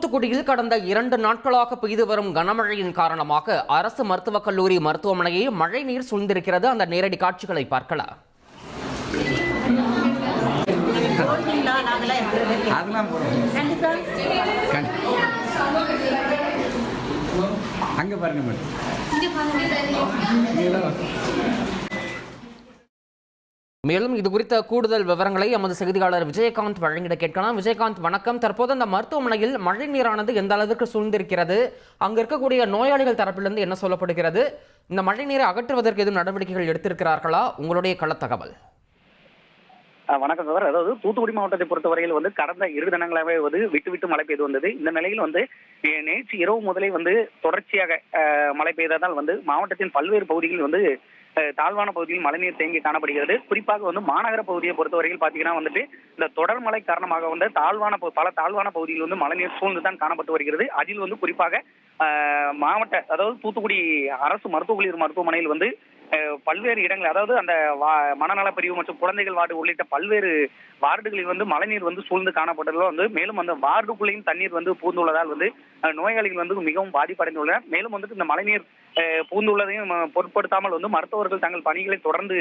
தூத்துக்குடியில் கடந்த 2 நாட்களாக பெய்து வரும் கனமழையின் காரணமாக அரசு மருத்துவக் கல்லூரி மருத்துவமனையை மழைநீர் சூழ்ந்திருக்கிறது. அந்த நேரடி காட்சிகளை பார்க்கலாம். மேலும் இது குறித்த கூடுதல் விவரங்களை எமது செய்தியாளர் விஜயகாந்த் வழங்கிட கேட்கலாம். விஜயகாந்த், வணக்கம். தற்போது அந்த மருத்துவமனையில் மழை நீரானது எந்த அளவிற்கு சூழ்ந்திருக்கிறது? அங்கு இருக்கக்கூடிய நோயாளிகள் தரப்பிலிருந்து என்ன சொல்லப்படுகிறது? இந்த மழை நீரை அகற்றுவதற்கு எதுவும் நடவடிக்கைகள் எடுத்திருக்கிறார்களா? உங்களுடைய கள தகவல். வணக்கம் சார். அதாவது தூத்துக்குடி மாவட்டத்தை பொறுத்தவரையில் கடந்த 2 தினங்களாகவே விட்டு விட்டு மழை பெய்து வந்தது. இந்த நிலையில் நேற்று இரவு முதலே தொடர்ச்சியாக மழை பெய்ததால் மாவட்டத்தின் பல்வேறு பகுதிகளில் தாழ்வான பகுதியில் மழைநீர் தேங்கி காணப்படுகிறது. குறிப்பாக மாநகர பகுதியை பொறுத்தவரையில் பாத்தீங்கன்னா இந்த தொடர் மழை காரணமாக பல தாழ்வான பகுதியில் மழைநீர் சூழ்ந்துதான் காணப்பட்டு வருகிறது. அதில் குறிப்பாக மாவட்ட, அதாவது தூத்துக்குடி அரசு மருத்துவக் மருத்துவமனையில் பல்வேறு இடங்கள், அதாவது அந்த மனநல பிரிவு மற்றும் குழந்தைகள் வார்டு உள்ளிட்ட பல்வேறு வார்டுகளில் மழைநீர் சூழ்ந்து காணப்பட்டதில் மேலும் அந்த வார்டுக்குள்ளேயும் தண்ணீர் பூந்துள்ளதால் நோயாளிகள் மிகவும் பாதிப்படைந்துள்ளனர். மேலும் இந்த மழைநீர் பூந்துள்ளதையும் பொருட்படுத்தாமல் மருத்துவர்கள் தங்கள் பணிகளை தொடர்ந்து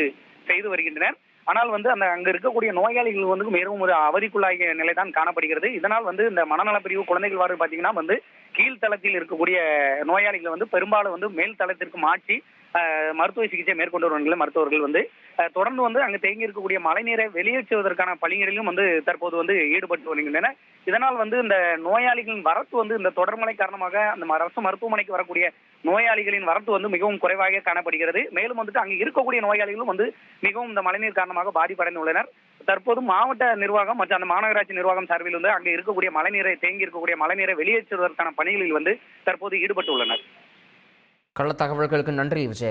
செய்து வருகின்றனர். ஆனால் அங்க இருக்கக்கூடிய நோயாளிகள் மிகவும் ஒரு அவதிக்குள்ளாகிய நிலைதான் காணப்படுகிறது. இதனால் இந்த மனநல பிரிவு குழந்தைகள் வார்டு பாத்தீங்கன்னா கீழ்த்தளத்தில் இருக்கக்கூடிய நோயாளிகள் பெரும்பாலும் மேல் தளத்திற்கு மாற்றி மருத்துவ சிகிச்சை மேற்கொண்டு வருகின்ற மருத்துவர்கள் தொடர்ந்து அங்கு தேங்கி இருக்கக்கூடிய மழைநீரை வெளியேற்றுவதற்கான பணிகளிலும் தற்போது ஈடுபட்டு வருகின்றனர். இதனால் இந்த நோயாளிகளின் வரத்து இந்த தொடர்மழை காரணமாக அந்த அரசு மருத்துவமனைக்கு வரக்கூடிய நோயாளிகளின் வரத்து மிகவும் குறைவாக காணப்படுகிறது. மேலும் அங்கு இருக்கக்கூடிய நோயாளிகளும் மிகவும் இந்த மழைநீர் காரணமாக பாதிப்படைந்துள்ளனர். தற்போது மாவட்ட நிர்வாகம் மற்றும் அந்த மாநகராட்சி நிர்வாகம் சார்பில் அங்கு இருக்கக்கூடிய மழைநீரை தேங்கி இருக்கக்கூடிய மழைநீரை வெளியேற்றுவதற்கான பணிகளில் தற்போது ஈடுபட்டு உள்ளனர். கள தகவல்களுக்கு நன்றி விஜய்.